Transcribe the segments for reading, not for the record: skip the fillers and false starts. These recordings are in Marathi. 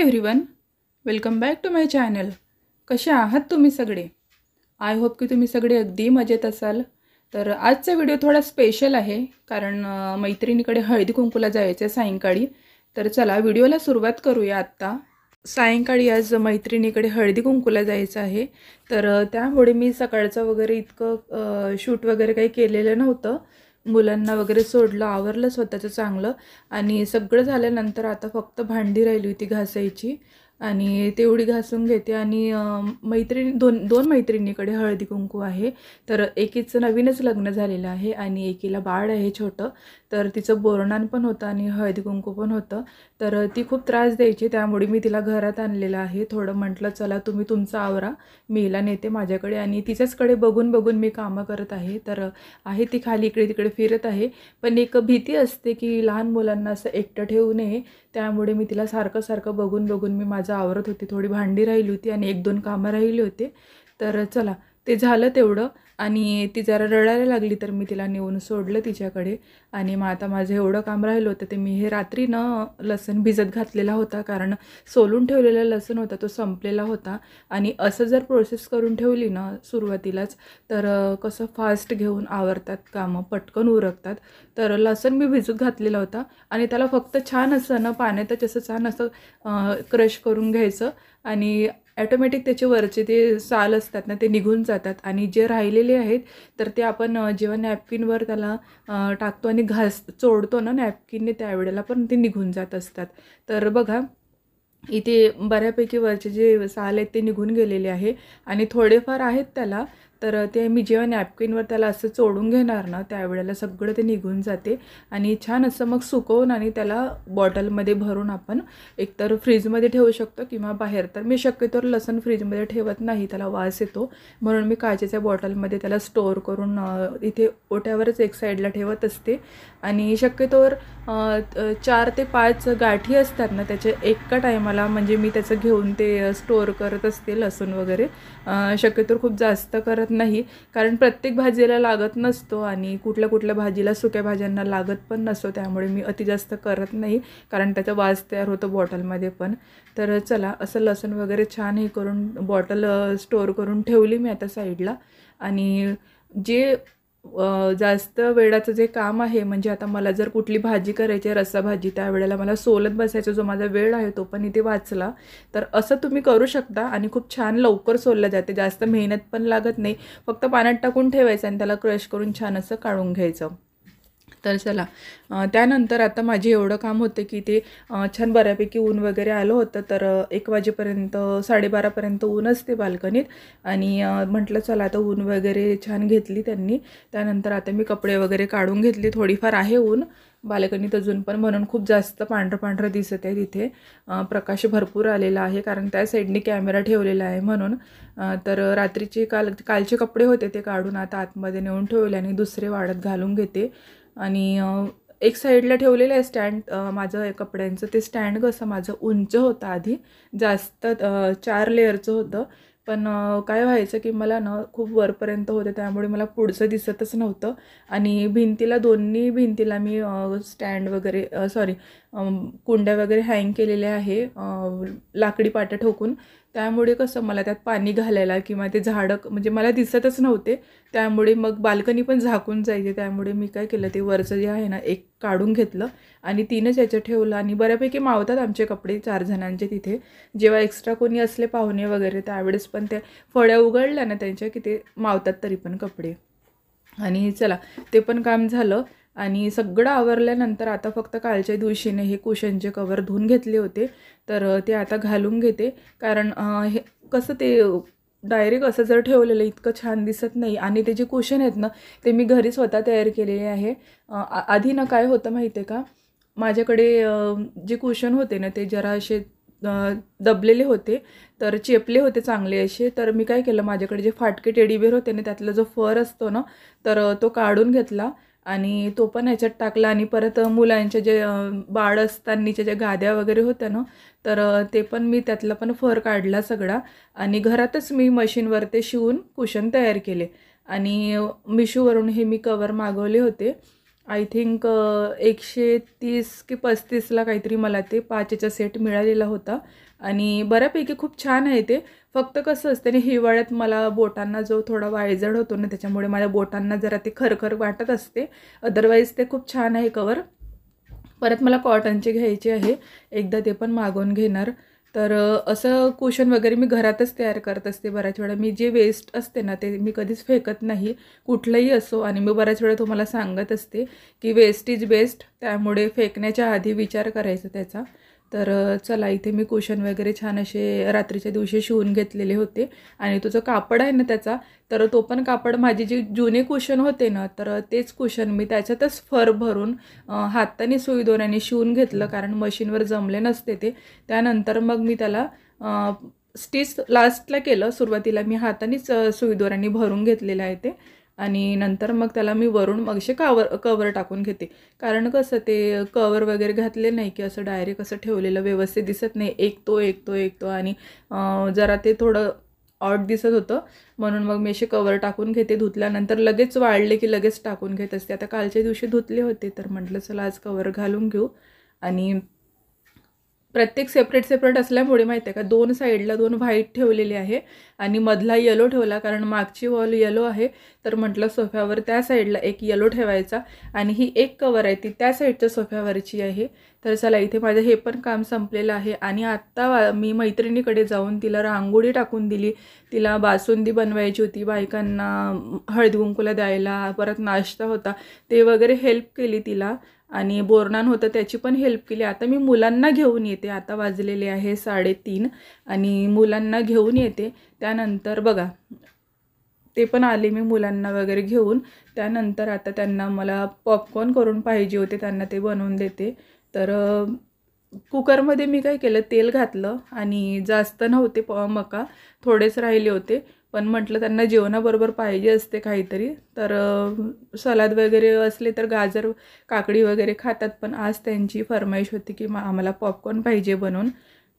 Everyone, welcome back to my channel. कसे आहात तुम्ही सगळे? आय होप की तुम्ही सगळे अगदी मजेत असाल. तर आजचा व्हिडिओ थोडा स्पेशल आहे कारण मैत्रिणीकडे हळदी कुंकूला जायचं आहे सायंकाळी. तर चला व्हिडिओला सुरुवात करूया. आत्ता सायंकाळी आज मैत्रिणीकडे हळदी कुंकूला जायचं आहे. तर त्यामुळे मी सकाळचं वगैरे इतकं शूट वगैरे काही केलेलं नव्हतं. मुलांना वगैरे सोडलं, आवरलं स्वतःचं चांगलं आणि सगळं झाल्यानंतर आता फक्त भांडी राहिली होती घासायची आणि तेवढी घासून घेते. आणि दोन मैत्रिणीकडे हळदी कुंकू आहे. तर एकीचं नवीनच लग्न झालेलं आहे आणि एकीला बाळ आहे छोटं. तर तिचं बोरनान पण होतं आणि हळदी कुंकू पण होतं. तर ती खूप त्रास द्यायची, त्यामुळे मी तिला घरात आणलेलं आहे. थोडं म्हटलं चला तुम्ही तुमचं आवरा, मी हिला नेते माझ्याकडे. आणि तिच्याचकडे बघून बघून मी कामं करत आहे. तर आहे ती खाली इकडे तिकडे फिरत आहे. पण एक भीती असते की लहान मुलांना असं एकटं ठेवू नये, त्यामुळे मी तिला सारखं सारखं बघून बघून मी माझं आवरत होते. थोडी भांडी राहिली होती आणि 1-2 कामं राहिली होते. तर चला ते झालं तेवढं. आणि ती जरा रडायला लागली तर मी तिला नेऊन सोडलं तिच्याकडे. आणि मग आता माझं एवढं काम राहिलं होतं ते मी हे रात्री लसूण भिजत घातलेला होता, कारण सोलून ठेवलेला लसूण होता तो संपलेला होता. आणि असं जर प्रोसेस करून ठेवली ना सुरुवातीलाच तर कसं फास्ट घेऊन आवरतात कामं, पटकन उरकतात. तर लसूण मी भिजत घातलेला होता आणि त्याला फक्त छान असं पाण्यातच असं छान असं क्रश करून घ्यायचं आणि ॲटोमॅटिक त्याचे वरचे ते साल असतात ना ते निघून जातात. आणि जे राहिलेले आहेत तर ते आपण जेव्हा नॅपकिनवर त्याला टाकतो आणि चोडतो ना नॅपकिनने, त्यावेळेला पण ते निघून जात असतात. तर बघा इथे बऱ्यापैकी वरचे जे साल आहेत ते निघून गेलेले आहे आणि थोडेफार आहेत त्याला. तर ते मी जेव्हा नॅपकिनवर त्याला असं चोडून घेणार ना त्यावेळेला सगळं ते निघून जाते. आणि छान असं मग सुकवून आणि त्याला बॉटलमध्ये भरून आपण एकतर फ्रीजमध्ये ठेवू शकतो किंवा बाहेर. तर मी शक्यतोवर लसूण फ्रीजमध्ये ठेवत नाही, त्याला वास येतो, म्हणून मी काचेच्या बॉटलमध्ये त्याला स्टोअर करून इथे ओट्यावरच एक साईडला ठेवत असते. आणि शक्यतोवर 4 ते 5 गाठी असतात ना त्याचे एका टायमाला, म्हणजे मी त्याचं घेऊन ते स्टोअर करत असते लसूण वगैरे. शक्यतोवर खूप जास्त करत नाही, कारण प्रत्येक भाजीला लागत नसतो आणि कुठल्या भाजीला सुक्या भाज्यांना लागत पण नसतो, त्यामुळे मी अति जास्त करत नाही, कारण त्याचा वास तयार होतो बॉटलमध्ये पण. तर चला असं लसूण वगैरे छान हे करून बॉटल स्टोअर करून ठेवली मी आता साईडला. आणि जे जास्त वेळाचं जे काम आहे, म्हणजे आता मला जर कुठली भाजी करायची आहे रस्साभाजी, त्यावेळेला मला सोलत बसायचा जो माझा वेळ आहे तो पण इथे वाचला. तर असं तुम्ही करू शकता आणि खूप छान लवकर सोललं जाते, जास्त मेहनत पण लागत नाही. फक्त पाण्यात टाकून ठेवायचं आणि त्याला क्रश करून छान असं काढून घ्यायचं. तर चला त्यानंतर आता माझे एवढं काम होतं की ते छान बऱ्यापैकी ऊन वगैरे आलं होतं. तर 1 वाजेपर्यंत 12:30पर्यंत ऊन असते बाल्कनीत. आणि म्हटलं चला आता ऊन वगैरे छान घेतली त्यांनी. त्यानंतर आता मी कपडे वगैरे काढून घेतली. थोडीफार आहे ऊन बाल्कनीत अजून पण, म्हणून खूप जास्त पांढरं दिसत आहे तिथे. प्रकाश भरपूर आलेला आहे कारण त्या साईडने कॅमेरा ठेवलेला आहे म्हणून. तर रात्रीचे कालचे कपडे होते ते काढून आता आतमध्ये नेऊन ठेवले आणि दुसरे वाळत घालून घेते. आणि एक साईडला ठेवलेलं आहे स्टँड माझं कपड्यांचं. ते स्टँड कसं माझं उंच होतं आधी, जास्त 4 लेअरचं होतं. पण काय व्हायचं की मला खूप वरपर्यंत होतं, त्यामुळे मला पुढचं दिसतच नव्हतं. आणि दोन्ही भिंतीला मी स्टँड वगैरे कुंड्या वगैरे हँग केलेल्या आहे लाकडी पाट्या ठोकून. त्यामुळे कसं मला त्यात पाणी घालायला किंवा ते झाडं म्हणजे मला दिसतच नव्हते, त्यामुळे मग बाल्कनी पण झाकून जायचे. त्यामुळे मी काय केलं, ते वरचं जे आहे ना एक काढून घेतलं आणि 3च याचं ठेवलं. आणि बऱ्यापैकी मावतात आमचे कपडे 4 जणांचे तिथे. जेव्हा एक्स्ट्रा कोणी असले पाहुणे वगैरे त्यावेळेस पण त्या फळ्या उघडल्या ना त्यांच्या की ते मावतात तरी पण कपडे. आणि चला ते पण काम झालं. आणि सगळं आवरल्यानंतर आता फक्त कालच्या दिवशीने हे कुशनचे कवर धुवून घेतले होते, तर ते आता घालून घेते. कारण हे कसं ते डायरेक्ट असं जर ठेवलेलं इतकं छान दिसत नाही. आणि ते जे कुशन आहेत ना ते मी घरी स्वतः तयार केलेले आहे. आधी काय होतं माहिती आहे का, माझ्याकडे जे कुशन होते ना ते जरा असे दबलेले होते, तर चेपले होते चांगले असे. तर मी काय केलं, माझ्याकडे जे फाटके टेडीबेअर होते ना त्यातला जो फर असतो ना तर तो काढून घेतला आणि तो पण ह्याच्यात टाकला. आणि परत मुलांच्या जे बाळ असतानाच्या ज्या गाद्या वगैरे होत्या ना तर ते पण मी त्यातला पण फर काढला सगळा. आणि घरातच मी मशीनवर ते शिवून कुशन तयार केले. आणि मिशोवरून हे मी कवर मागवले होते. आय थिंक 130 की 35ला काहीतरी मला ते 5चा सेट मिळालेला होता. आणि बऱ्यापैकी खूप छान आहे ते. फक्त कसं असतं ना, हिवाळ्यात मला बोटांना जो थोडा वायजड होतो ना, त्याच्यामुळे माझ्या बोटांना जरा ते खरखर वाटत असते. अदरवाईज ते खूप छान आहे कवर. परत मला कॉटनचे घ्यायचे आहे, एकदा ते पण मागवून घेणार. तर असं कुशन वगैरे मी घरातच तयार करत असते बऱ्याच वेळा. मी जे वेस्ट असते ना ते मी कधीच फेकत नाही, कुठलंही असो. आणि मी बऱ्याच वेळा तुम्हाला सांगत असते की वेस्ट इज बेस्ट, त्यामुळे फेकण्याच्या आधी विचार करायचा त्याचा. तर चला, इथे मी कुशन वगैरे छान असे रात्रीच्या दिवशी शिवून घेतलेले होते. आणि तो जो कापड आहे ना त्याचा, तर तो पण कापड माझे जे जुने कुशन होते ना, तर तेच कुशन मी त्याच्यातच फर भरून हाताने सुई दोऱ्याने शिवून घेतलं, कारण मशीनवर जमले नसते ते. त्यानंतर मग मी त्याला स्टिच लास्टला केलं. सुरुवातीला मी हातानेच सुई दोऱ्याने भरून घेतलेलं आहे ते. आणि नंतर मग त्याला मी वरून मग असे कवर टाकून घेते, कारण कसं ते कवर वगैरे घातले नाही की असं डायरेक्ट असं ठेवलेलं व्यवस्थित दिसत नाही, एक तो आणि जरा ते थोडं ऑड दिसत होतं. म्हणून मग मी असे कवर टाकून घेते. धुतल्यानंतर लगेच वाळले की लगेच टाकून घेत असते. आता कालच्या दिवशी धुतले होते, तर म्हटलं चला आज कवर घालून घेऊ. आणि प्रत्येक सेपरेट असल्यामुळे माहिती आहे का, 2 साईडला 2 व्हाईट ठेवलेले आहे आणि मधला येलो ठेवला, कारण मागची वॉल येलो आहे. तर म्हटलं सोफ्यावर त्या साईडला एक येलो ठेवायचा. आणि ही एक कवर आहे ती त्या साईडच्या सोफ्यावरची आहे. तर चला, इथे माझं हे पण काम संपलेलं आहे. आणि आत्ता मी मैत्रिणीकडे जाऊन तिला रांगोळी टाकून दिली. तिला बासुंदी बनवायची होती, बायकांना हळदी कुंकूला द्यायला. परत नाश्ता होता, ते वगैरे हेल्प केली तिला. आणि बोरनान होतं त्याची पण हेल्प केली. आता मी मुलांना घेऊन येते. आता वाजलेले आहे 3:30 आणि मुलांना घेऊन येते. त्यानंतर बघा, ते पण आले मी मुलांना वगैरे घेऊन. त्यानंतर आता त्यांना मला पॉपकॉर्न करून पाहिजे होते, त्यांना ते बनवून देते. तर कुकरमध्ये मी काय केलं, तेल घातलं आणि जास्त नव्हते मका, थोडेच राहिले होते. पण म्हटलं त्यांना जेवणाबरोबर पाहिजे असते काहीतरी. तर सलाद वगैरे असले तर गाजर काकडी वगैरे खातात, पण आज त्यांची फरमाईश होती की आम्हाला पॉपकॉर्न पाहिजे बनवून.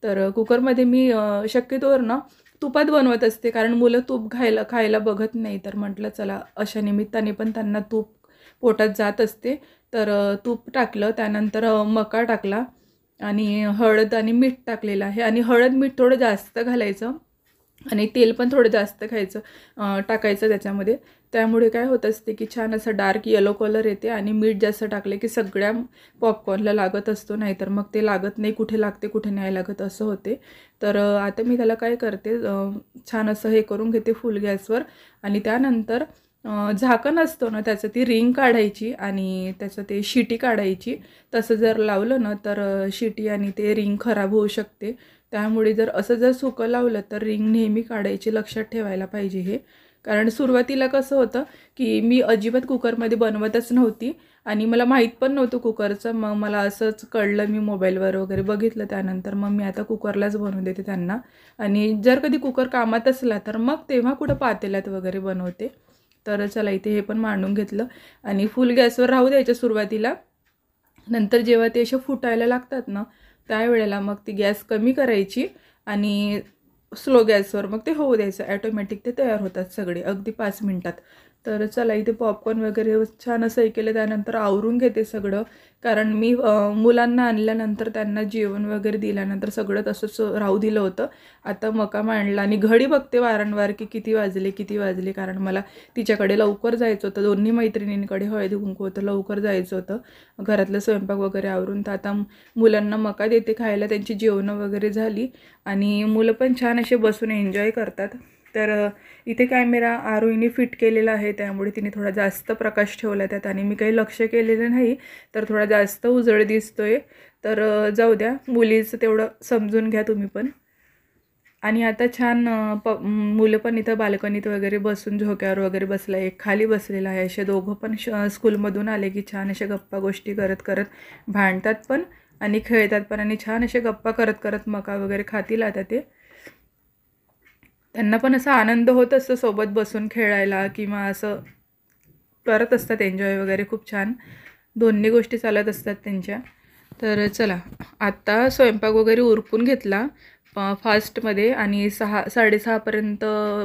तर कुकरमध्ये मी शक्यतोवर ना तुपात बनवत असते, कारण मुलं तूप खायला बघत नाही. तर म्हटलं चला, अशा निमित्ताने पण त्यांना तूप पोटात जात असते. तर तूप टाकलं, त्यानंतर मका टाकला आणि हळद आणि मीठ टाकलेलं आहे. आणि हळद मीठ थोडं जास्त घालायचं आणि तेल पण थोडं जास्त टाकायचं त्याच्यामध्ये. त्यामुळे काय होत असते की छान असं डार्क येलो कलर येते. आणि मीठ जास्त टाकले की सगळ्या पॉपकॉर्नला लागत असतो, नाहीतर मग ते लागत नाही, कुठे लागते कुठे नाही लागत असं होते. तर आता मी त्याला काय करते, छान असं हे करून घेते फुल गॅसवर. आणि त्यानंतर झाकण असतो ना त्याचं, ती रिंग काढायची आणि त्याचं ते शिटी काढायची. तसं जर लावलं ना तर शिटी आणि ते रिंग खराब होऊ शकते. त्यामुळे जर सुकं लावलं तर रिंग नेहमी काढायची, लक्षात ठेवायला पाहिजे हे. कारण सुरुवातीला कसं होतं की मी अजिबात कुकरमध्ये बनवतच नव्हती आणि मला माहीत पण नव्हतं कुकरचं. मग मला असंच कळलं, मी मोबाईलवर वगैरे बघितलं. त्यानंतर मग मी आता कुकरलाच बनवून देते त्यांना. आणि जर कधी कुकर कामात असला तर मग तेव्हा कुठं पातेल्यात वगैरे बनवते. तर चला, इथे हे पण मांडून घेतलं आणि फुल गॅसवर राहू द्यायचं सुरुवातीला. नंतर जेव्हा ते असे फुटायला लागतात ना, त्यावेळेला मग ती गॅस कमी करायची आणि स्लो गॅसवर मग ते होऊ द्यायचं. ॲटोमॅटिक ते तयार होतात सगळे अगदी 5 मिनटात. तर चला, इथे पॉपकॉर्न वगैरे छान असं हे केलं. त्यानंतर आवरून घेते सगळं, कारण मी मुलांना आणल्यानंतर त्यांना जेवण वगैरे दिल्यानंतर सगळं तसंच राहू दिलं होतं. आता मका मांडला आणि घडी बघते वारंवार की किती वाजले, कारण मला तिच्याकडे लवकर जायचं होतं. दोन्ही मैत्रिणींकडे हळदी कुंकू होतं, लवकर जायचं होतं. घरातलं स्वयंपाक वगैरे आवरून. तर आता मुलांना मका देते खायला, त्यांची जेवणं वगैरे झाली आणि मुलं पण छान असे बसून एन्जॉय करतात. तर इथे कॅमेरा आरोहीने फिट केलेला आहे, त्यामुळे तिने थोडा जास्त प्रकाश ठेवला त्यात आणि मी काही लक्ष केलेलं नाही, तर थोडा जास्त उजळ दिसतोय. तर जाऊ द्या, मुलीचं तेवढं समजून घ्या तुम्ही पण. आणि आता छान मुलं पण इथं बाल्कनीत वगैरे बसून झोक्यावर वगैरे बसलं, एक खाली बसलेला आहे. असे दोघं पण स्कूलमधून आले की छान अशा गप्पा गोष्टी करत करत भांडतात पण आणि खेळतात पण, आणि छान असे गप्पा करत करत मका वगैरे खातील. आता ते त्यांना पण असा आनंद होत असतो सोबत बसून खेळायला किंवा असं करत असतात एन्जॉय वगैरे. खूप छान दोन्ही गोष्टी चालत असतात त्यांच्या. तर चला, आत्ता स्वयंपाक वगैरे उरकून घेतला. फास्टमध्ये आणि 6:30पर्यंत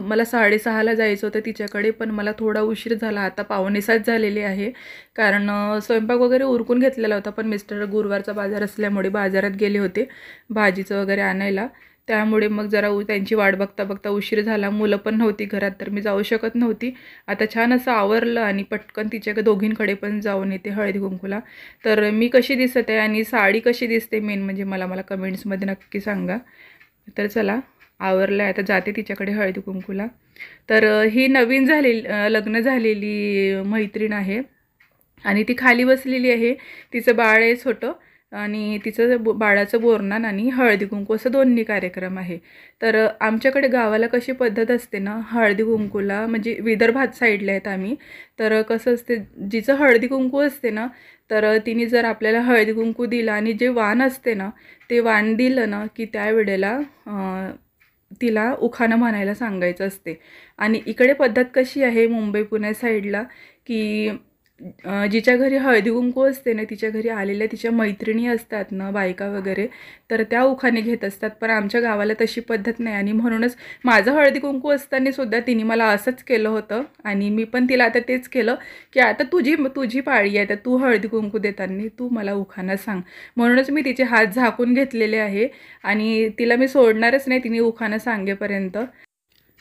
मला 6:30ला जायचं होतं तिच्याकडे, पण मला थोडा उशीर झाला. आता 6:45 झालेले आहे, कारण स्वयंपाक वगैरे उरकून घेतलेला होता, पण मिस्टर गुरुवारचा बाजार असल्यामुळे बाजारात गेले होते भाजीचं वगैरे आणायला. त्यामुळे मग जरा त्यांची वाट बघता बघता उशीर झाला. मुलं पण नव्हती घरात, तर मी जाऊ शकत नव्हती. आता छान असं आवरलं आणि पटकन तिच्या दोघींकडे पण जाऊन येते हळदी कुंकूला. तर मी कशी दिसत आहे आणि साडी कशी दिसते मेन म्हणजे मला कमेंट्समध्ये नक्की सांगा. तर चला आवरलं आहे, आता जाते तिच्याकडे हळदी कुंकूला. तर ही नवीन लग्न झालेली मैत्रीण आहे आणि ती खाली बसलेली आहे. तिचं बाळ आहे छोटं आणि तिचं बाळाचं बोरनान आणि हळदी कुंकू असं दोन्ही कार्यक्रम आहे. तर आमच्याकडे गावाला कशी पद्धत असते ना, हळदी कुंकूला म्हणजे विदर्भात साईडला आहेत आम्ही. तर कसं असते, जिचं हळदी कुंकू असते ना, तर तिने जर आपल्याला हळदी कुंकू दिलं आणि जे वाण असते ना, ते वाण दिलं ना की त्यावेळेला तिला उखाणं म्हणायला सांगायचं असते. आणि इकडे पद्धत कशी आहे मुंबई पुणे साईडला, की जिच्या घरी हळदी कुंकू असते ना, तिच्या घरी आलेल्या तिच्या मैत्रिणी असतात ना, बायका वगैरे, तर त्या उखाणे घेत असतात. पण आमच्या गावाला तशी पद्धत नाही आणि म्हणूनच माझं हळदी कुंकू असताना सुद्धा तिने मला असंच केलं होतं आणि मी पण तिला आता तेच केलं की आता तुझी पाळी आहे, तर तू हळदी कुंकू देताना तू मला उखाणं सांग. म्हणूनच मी तिचे हात झाकून घेतलेले आहे आणि तिला मी सोडणारच नाही तिने उखाणं सांगेपर्यंत.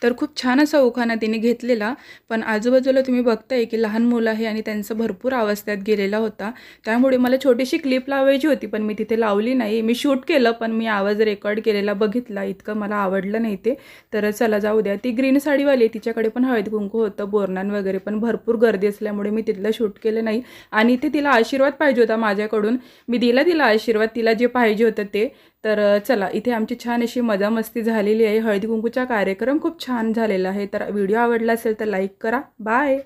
तर खूप छान असा उखाणा तिने घेतलेला. पण आजूबाजूला तुम्ही बघताय की लहान मुलं आहे आणि त्यांचा भरपूर आवाज त्यात गेलेला होता. त्यामुळे मला छोटीशी क्लिप लावायची होती, पण मी तिथे लावली नाही. मी शूट केलं, पण मी आवाज रेकॉर्ड केलेला बघितला, इतकं मला आवडलं नाही ते. तर चला जाऊ द्या. ती ग्रीन साडीवाली आहे, तिच्याकडे पण हळदी कुंकू होतं, बोरनान वगैरे, पण भरपूर गर्दी असल्यामुळे मी तिथलं शूट केलं नाही. आणि ते तिला आशीर्वाद पाहिजे होता माझ्याकडून, मी दिला तिला आशीर्वाद, तिला जे पाहिजे होतं ते. तर चला, इथे आमची छान अशी मजा मस्ती झालेली आहे. हळदी कुंकूचा कार्यक्रम खूप छान झालेला आहे. तर व्हिडिओ आवडला असेल तर लाईक करा. बाय.